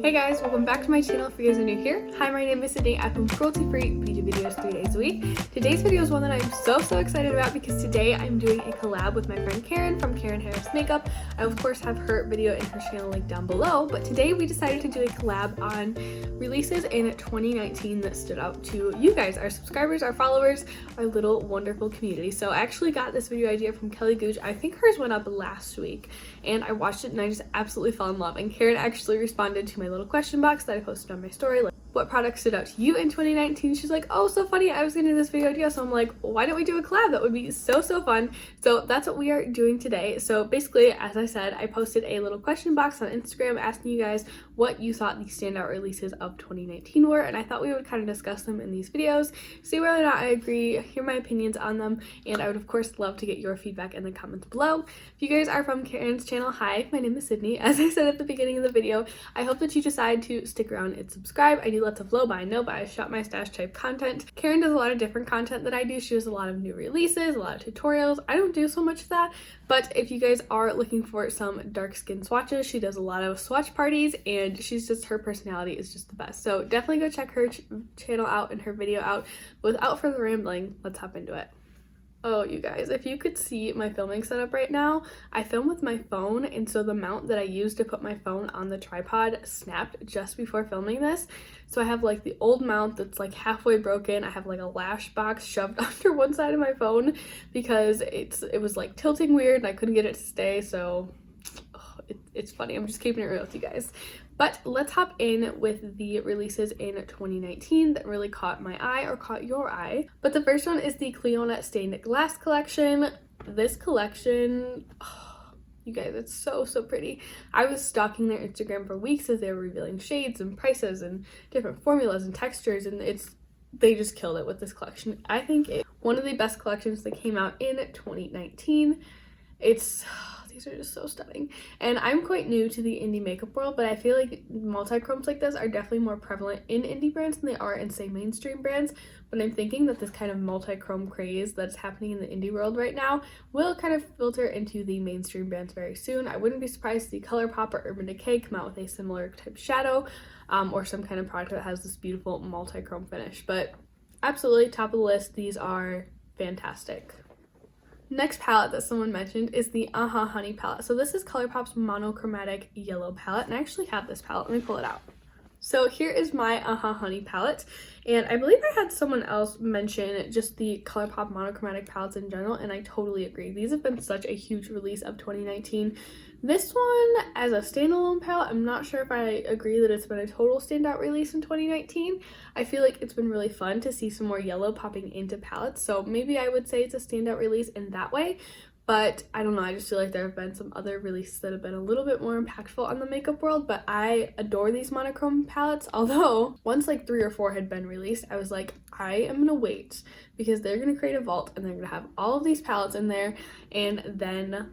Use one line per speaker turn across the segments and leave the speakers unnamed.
Hey guys, welcome back to my channel if you guys are new here. Hi, my name is Sydney. I film cruelty-free beauty videos 3 days a week. Today's video is one that I'm so excited about because today I'm doing a collab with my friend Karen from Karen Harris Makeup. I of course have her video in her channel linked down below, but today we decided to do a collab on releases in 2019 that stood out to you guys, our subscribers, our followers, our little wonderful community. So I actually got this video idea from Kelly Gooch. I think hers went up last week and I watched it and I just absolutely fell in love. And Karen actually responded to my little question box that I posted on my story, like, what products stood out to you in 2019? She's like, oh, so funny, I was gonna do this video idea. So I'm like, why don't we do a collab? That would be so fun. So that's what we are doing today. So basically, as I said, I posted a little question box on Instagram asking you guys what you thought the standout releases of 2019 were, and I thought we would kind of discuss them in these videos, see whether or not I agree, hear my opinions on them, and I would of course love to get your feedback in the comments below. If you guys are from Karen's channel, hi, my name is Sydney. As I said at the beginning of the video, I hope that you decide to stick around and subscribe. I do lots of low buy, no buy, shop my stash type content. Karen does a lot of different content that I do. She does a lot of new releases, a lot of tutorials. I don't do so much of that, but if you guys are looking for some dark skin swatches, she does a lot of swatch parties and she's just, her personality is just the best. So definitely go check her channel out and her video out. Without further rambling, let's hop into it. Oh, you guys, if you could see my filming setup right now, I film with my phone, and so the mount that I used to put my phone on the tripod snapped just before filming this. So I have like the old mount that's like halfway broken. I have like a lash box shoved under one side of my phone because it was like tilting weird and I couldn't get it to stay. So it's funny. I'm just keeping it real with you guys. But let's hop in with the releases in 2019 that really caught my eye or caught your eye. But the first one is the Clio Net Stained Glass collection. This collection, oh, you guys, it's so pretty. I was stalking their Instagram for weeks as they were revealing shades and prices and different formulas and textures, and they just killed it with this collection. I think it's one of the best collections that came out in 2019. These are just so stunning, and I'm quite new to the indie makeup world, but I feel like multi-chromes like this are definitely more prevalent in indie brands than they are in, say, mainstream brands. But I'm thinking that this kind of multi-chrome craze that's happening in the indie world right now will kind of filter into the mainstream brands very soon. I wouldn't be surprised to see ColourPop or Urban Decay come out with a similar type shadow, or some kind of product that has this beautiful multi-chrome finish. But absolutely top of the list, these are fantastic. Next palette that someone mentioned is the Honey palette. So this is ColourPop's monochromatic yellow palette, and I actually have this palette. Let me pull it out. So here is my Honey palette, and I believe I had someone else mention just the ColourPop monochromatic palettes in general, and I totally agree. These have been such a huge release of 2019. This one, as a standalone palette, I'm not sure if I agree that it's been a total standout release in 2019. I feel like it's been really fun to see some more yellow popping into palettes, so maybe I would say it's a standout release in that way. But I don't know, I just feel like there have been some other releases that have been a little bit more impactful on the makeup world, but I adore these monochrome palettes. Although once like 3 or 4 had been released, I was like, I am gonna wait because they're gonna create a vault and they're gonna have all of these palettes in there, and then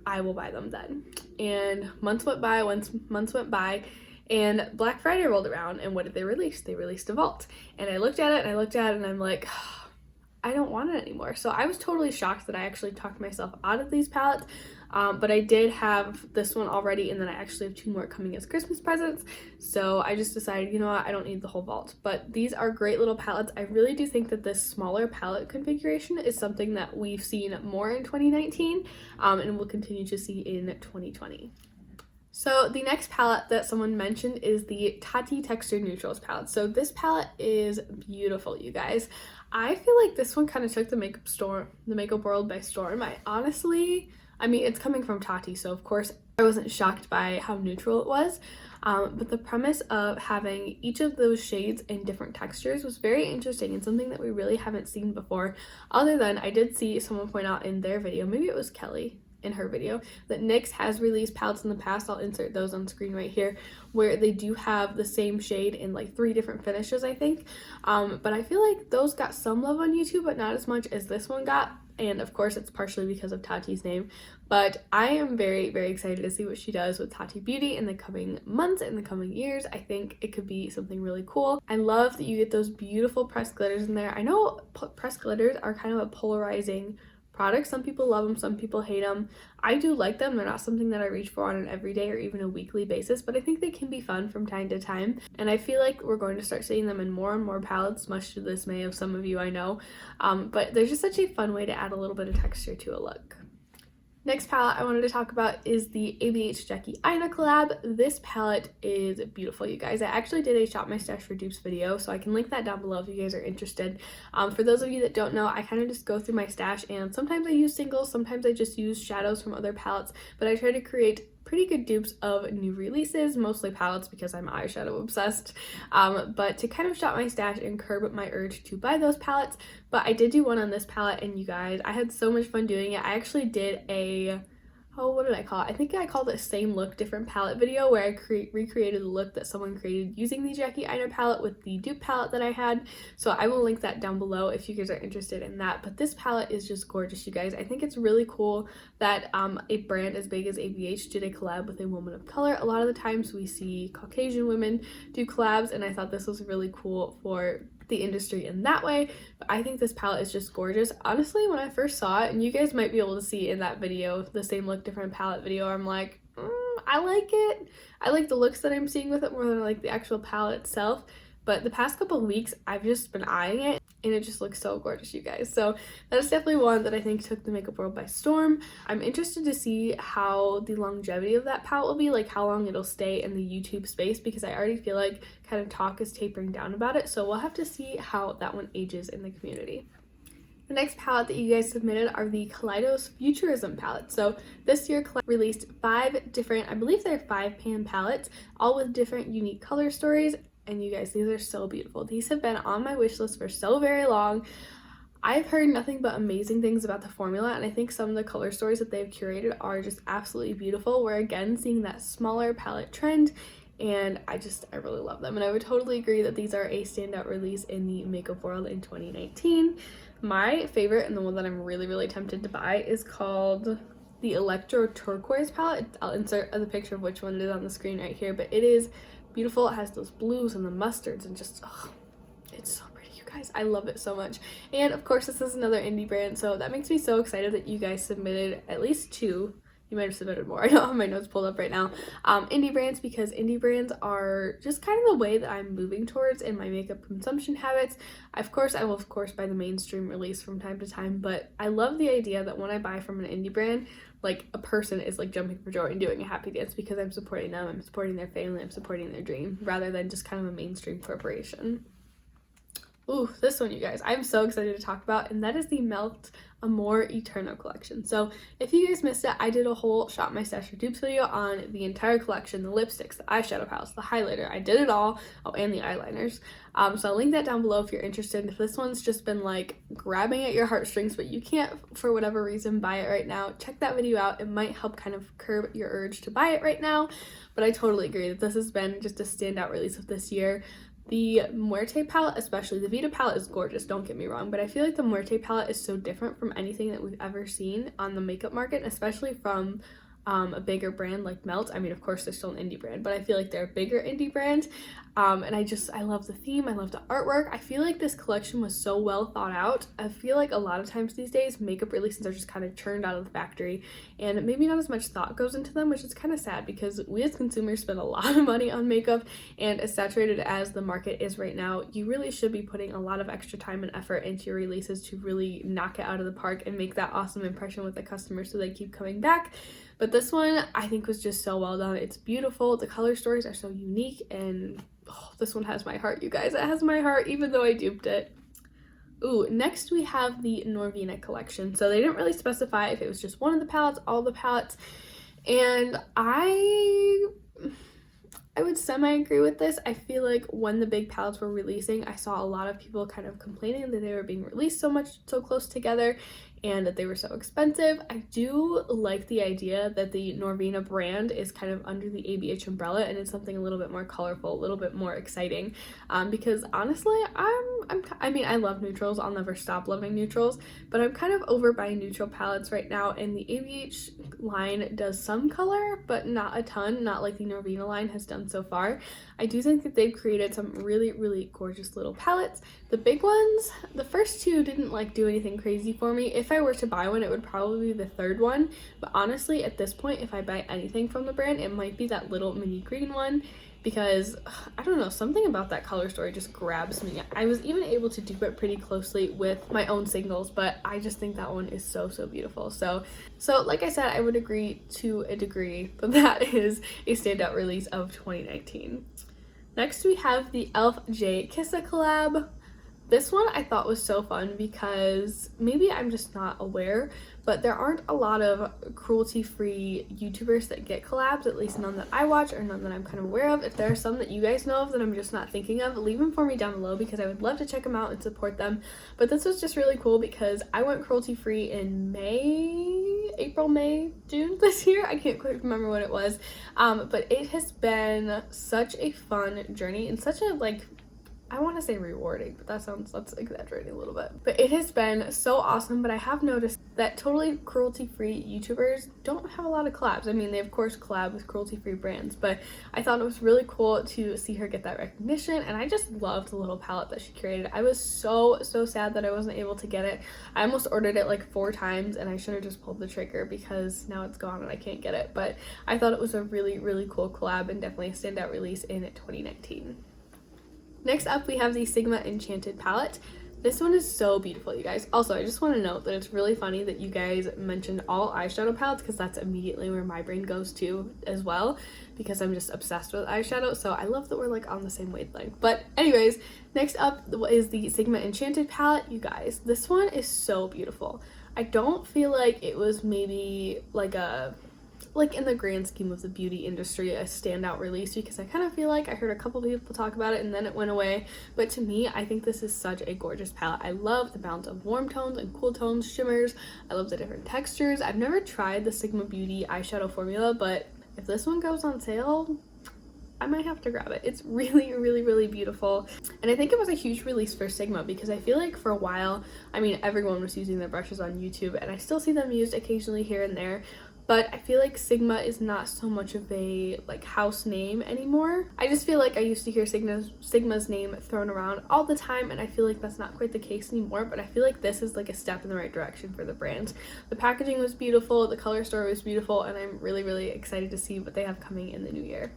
I will buy them then. And months went by, and Black Friday rolled around, and what did they release? They released a vault. And I looked at it and I'm like, I don't want it anymore. So I was totally shocked that I actually talked myself out of these palettes, but I did have this one already, and then I actually have 2 more coming as Christmas presents. So I just decided, you know what, I don't need the whole vault. But these are great little palettes. I really do think that this smaller palette configuration is something that we've seen more in 2019, and we'll continue to see in 2020. So the next palette that someone mentioned is the Tati Texture Neutrals palette. So this palette is beautiful, you guys. I feel like this one kind of took the makeup world by storm. I mean, it's coming from Tati, so of course I wasn't shocked by how neutral it was. But the premise of having each of those shades in different textures was very interesting and something that we really haven't seen before. Other than, I did see someone point out in their video, maybe it was Kelly in her video, that NYX has released palettes in the past, I'll insert those on screen right here, where they do have the same shade in like 3 different finishes, I think. But I feel like those got some love on YouTube, but not as much as this one got. And of course it's partially because of Tati's name, but I am very excited to see what she does with Tati Beauty in the coming months, in the coming years. I think it could be something really cool. I love that you get those beautiful pressed glitters in there. I know pressed glitters are kind of a polarizing products. Some people love them, some people hate them. I do like them. They're not something that I reach for on an everyday or even a weekly basis, but I think they can be fun from time to time, and I feel like we're going to start seeing them in more and more palettes, much to the dismay of some of you I know, but they're just such a fun way to add a little bit of texture to a look. Next palette I wanted to talk about is the ABH Jackie Aina collab. This palette is beautiful, you guys. I actually did a shop my stash for dupes video, so I can link that down below if you guys are interested. For those of you that don't know, I kind of just go through my stash, and sometimes I use singles, sometimes I just use shadows from other palettes, but I try to create pretty good dupes of new releases, mostly palettes because I'm eyeshadow obsessed, but to kind of shop my stash and curb my urge to buy those palettes. But I did do one on this palette, and you guys, I had so much fun doing it. I actually did a what did I call it? I think I called it Same Look Different Palette video, where I recreated the look that someone created using the Jackie Aina palette with the dupe palette that I had. So I will link that down below if you guys are interested in that. But this palette is just gorgeous, you guys. I think it's really cool that a brand as big as ABH did a collab with a woman of color. A lot of the times we see Caucasian women do collabs, and I thought this was really cool for the industry in that way. But I think this palette is just gorgeous. Honestly, when I first saw it, and you guys might be able to see in that video, the Same Look Different palette video, I'm like, I like it. I like the looks that I'm seeing with it more than I like the actual palette itself. But the past couple of weeks, I've just been eyeing it, and it just looks so gorgeous, you guys. So that is definitely one that I think took the makeup world by storm. I'm interested to see how the longevity of that palette will be, like how long it'll stay in the YouTube space, because I already feel like kind of talk is tapering down about it. So we'll have to see how that one ages in the community. The next palette that you guys submitted are the Kaleido's Futurism palette. So this year released 5 different, I believe they're 5-pan palettes, all with different unique color stories. And you guys, these are so beautiful. These have been on my wish list for so very long. I've heard nothing but amazing things about the formula, and I think some of the color stories that they've curated are just absolutely beautiful. We're again seeing that smaller palette trend, and I really love them. And I would totally agree that these are a standout release in the makeup world in 2019. My favorite, and the one that I'm really tempted to buy, is called the Electro Turquoise palette. I'll insert the picture of which one it is on the screen right here, but it is beautiful. It has those blues and the mustards, and just it's so pretty, you guys. I love it so much. And of course, this is another indie brand, so that makes me so excited that you guys submitted at least 2. You might have submitted more. I don't have my notes pulled up right now. Indie brands, because indie brands are just kind of the way that I'm moving towards in my makeup consumption habits. Of course, I will buy the mainstream release from time to time, but I love the idea that when I buy from an indie brand, like a person is like jumping for joy and doing a happy dance, because I'm supporting them, I'm supporting their family, I'm supporting their dream, rather than just kind of a mainstream corporation. Ooh, this one, you guys, I'm so excited to talk about, and that is the Melt Amor Eterno collection. So if you guys missed it, I did a whole shop my stash for dupes video on the entire collection, the lipsticks, the eyeshadow palettes, the highlighter. I did it all. Oh, and the eyeliners. So I'll link that down below if you're interested. If this one's just been like grabbing at your heartstrings, but you can't for whatever reason buy it right now, check that video out. It might help kind of curb your urge to buy it right now. But I totally agree that this has been just a standout release of this year. The Muerte palette, especially the Vita palette, is gorgeous, don't get me wrong, but I feel like the Muerte palette is so different from anything that we've ever seen on the makeup market, especially from a bigger brand like Melt. I mean, of course, they're still an indie brand, but I feel like they're a bigger indie brand. And I love the theme. I love the artwork. I feel like this collection was so well thought out. I feel like a lot of times these days, makeup releases are just kind of churned out of the factory, and maybe not as much thought goes into them, which is kind of sad, because we as consumers spend a lot of money on makeup, and as saturated as the market is right now, you really should be putting a lot of extra time and effort into your releases to really knock it out of the park and make that awesome impression with the customers so they keep coming back. But this one, I think, was just so well done. It's beautiful. The color stories are so unique, and this one has my heart, you guys. It has my heart, even though I duped it. Ooh, next we have the Novena collection. So they didn't really specify if it was just one of the palettes, all the palettes, and I would semi-agree with this. I feel like when the big palettes were releasing, I saw a lot of people kind of complaining that they were being released so close together, and that they were so expensive. I do like the idea that the Novena brand is kind of under the ABH umbrella, and it's something a little bit more colorful, a little bit more exciting, because honestly, I mean, I love neutrals. I'll never stop loving neutrals, but I'm kind of over buying neutral palettes right now, and the ABH line does some color, but not a ton, not like the Novena line has done so far. I do think that they've created some really gorgeous little palettes. The big ones, the first 2 didn't like do anything crazy for me. If I were to buy one, it would probably be the third one. But honestly, at this point, if I buy anything from the brand, it might be that little mini green one, because I don't know, something about that color story just grabs me. I was even able to dupe it pretty closely with my own singles, but I just think that one is so beautiful. So like I said, I would agree to a degree, but that is a standout release of 2019. Next we have the e.l.f. Jade Kiss collab. This one I thought was so fun because maybe I'm just not aware, but there aren't a lot of cruelty-free YouTubers that get collabs, at least none that I watch or none that I'm kind of aware of. If there are some that you guys know of that I'm just not thinking of, leave them for me down below because I would love to check them out and support them. But this was just really cool because I went cruelty-free in April, May, June this year. I can't quite remember what it was, but it has been such a fun journey and such a, like, I want to say rewarding, but that's exaggerating a little bit. But it has been so awesome, but I have noticed that totally cruelty-free YouTubers don't have a lot of collabs. I mean, they of course collab with cruelty-free brands, but I thought it was really cool to see her get that recognition, and I just loved the little palette that she created. I was so sad that I wasn't able to get it. I almost ordered it like 4 times, and I should have just pulled the trigger because now it's gone and I can't get it. But I thought it was a really cool collab and definitely a standout release in 2019. Next up, we have the Sigma Enchanted palette. This one is so beautiful, you guys. Also, I just want to note that it's really funny that you guys mentioned all eyeshadow palettes because that's immediately where my brain goes to as well, because I'm just obsessed with eyeshadow. So I love that we're like on the same wavelength. But anyways, next up is the Sigma Enchanted palette. You guys, this one is so beautiful. I don't feel like it was maybe like in the grand scheme of the beauty industry, a standout release, because I kind of feel like I heard a couple people talk about it and then it went away. But to me, I think this is such a gorgeous palette. I love the balance of warm tones and cool tones, shimmers. I love the different textures. I've never tried the Sigma Beauty eyeshadow formula, but if this one goes on sale, I might have to grab it. It's really beautiful, and I think it was a huge release for Sigma because I feel like for a while, I mean, everyone was using their brushes on YouTube, and I still see them used occasionally here and there, but I feel like Sigma is not so much of a like house name anymore. I just feel like I used to hear Sigma's name thrown around all the time, and I feel like that's not quite the case anymore, but I feel like this is like a step in the right direction for the brand. The packaging was beautiful, the color story was beautiful, and I'm really excited to see what they have coming in the new year.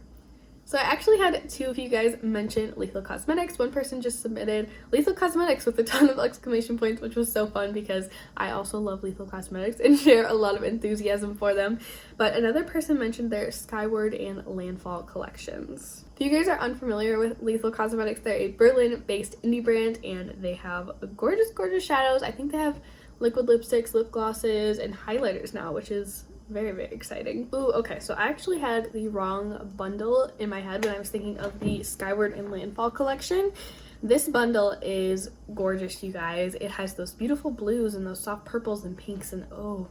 So I actually had 2 of you guys mention Lethal Cosmetics. One person just submitted Lethal Cosmetics with a ton of exclamation points, which was so fun because I also love Lethal Cosmetics and share a lot of enthusiasm for them. But another person mentioned their Skyward and Landfall collections. If you guys are unfamiliar with Lethal Cosmetics, they're a Berlin-based indie brand, and they have gorgeous shadows. I think they have liquid lipsticks, lip glosses, and highlighters now, which is very exciting. Ooh, okay, so I actually had the wrong bundle in my head when I was thinking of the Skyward and Landfall collection. This bundle is gorgeous, you guys. It has those beautiful blues and those soft purples and pinks, and oh,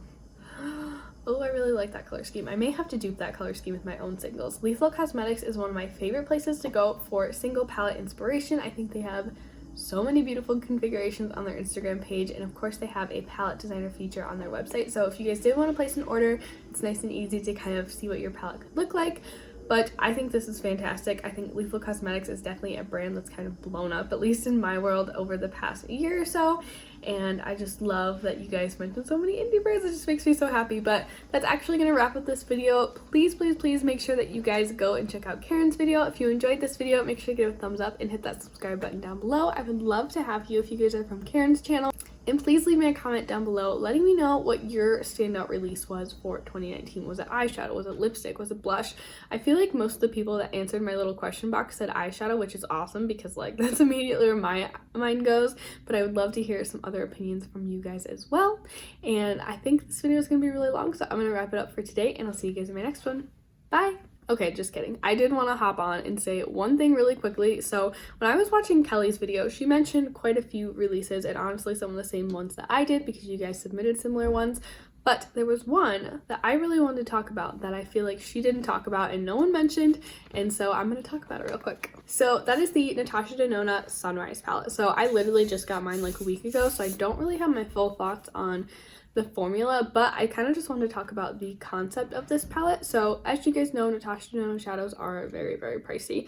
I really like that color scheme. I may have to dupe that color scheme with my own singles. Lethal Cosmetics is one of my favorite places to go for single palette inspiration. I think they have so many beautiful configurations on their Instagram page, and of course they have a palette designer feature on their website, so if you guys did want to place an order, it's nice and easy to kind of see what your palette could look like. But I think this is fantastic. I think Lethal Cosmetics is definitely a brand that's kind of blown up, at least in my world, over the past year or so. And I just love that you guys mentioned so many indie brands. It just makes me so happy. But that's actually going to wrap up this video. Please make sure that you guys go and check out Karen's video. If you enjoyed this video, make sure to give it a thumbs up and hit that subscribe button down below. I would love to have you if you guys are from Karen's channel. And please leave me a comment down below letting me know what your standout release was for 2019. Was it eyeshadow? Was it lipstick? Was it blush? I feel like most of the people that answered my little question box said eyeshadow, which is awesome because like that's immediately where my mind goes. But I would love to hear some other opinions from you guys as well. And I think this video is going to be really long, so I'm going to wrap it up for today, and I'll see you guys in my next one. Bye! Okay, just kidding. I did want to hop on and say one thing really quickly. So when I was watching Kelly's video, she mentioned quite a few releases, and honestly some of the same ones that I did because you guys submitted similar ones. But there was one that I really wanted to talk about that I feel like she didn't talk about and no one mentioned, and so I'm going to talk about it real quick. So that is the Natasha Denona Sunrise palette. So I literally just got mine like a week ago, so I don't really have my full thoughts on the formula, but I kind of just wanted to talk about the concept of this palette. So as you guys know, Natasha Denona shadows are very, very pricey,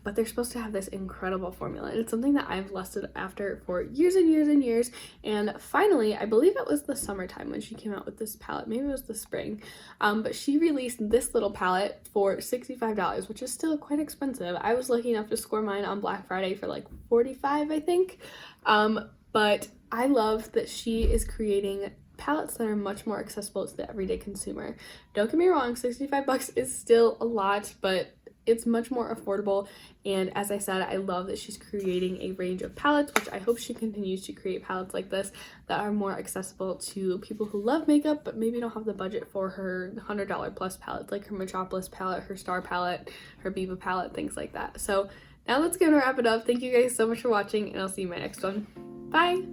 but they're supposed to have this incredible formula, and it's something that I've lusted after for years and years and years. And finally, I believe it was the summertime when she came out with this palette, maybe it was the spring, but she released this little palette for $65, which is still quite expensive. I was lucky enough to score mine on Black Friday for like $45, I think. But I love that she is creating palettes that are much more accessible to the everyday consumer. Don't get me wrong, 65 bucks is still a lot, but it's much more affordable. And as I said, I love that she's creating a range of palettes, which I hope she continues to create palettes like this that are more accessible to people who love makeup but maybe don't have the budget for her $100 plus palettes, like her Metropolis palette, her Star palette, her Biba palette, things like that. So now let's go and wrap it up. Thank you guys so much for watching, and I'll see you in my next one. Bye!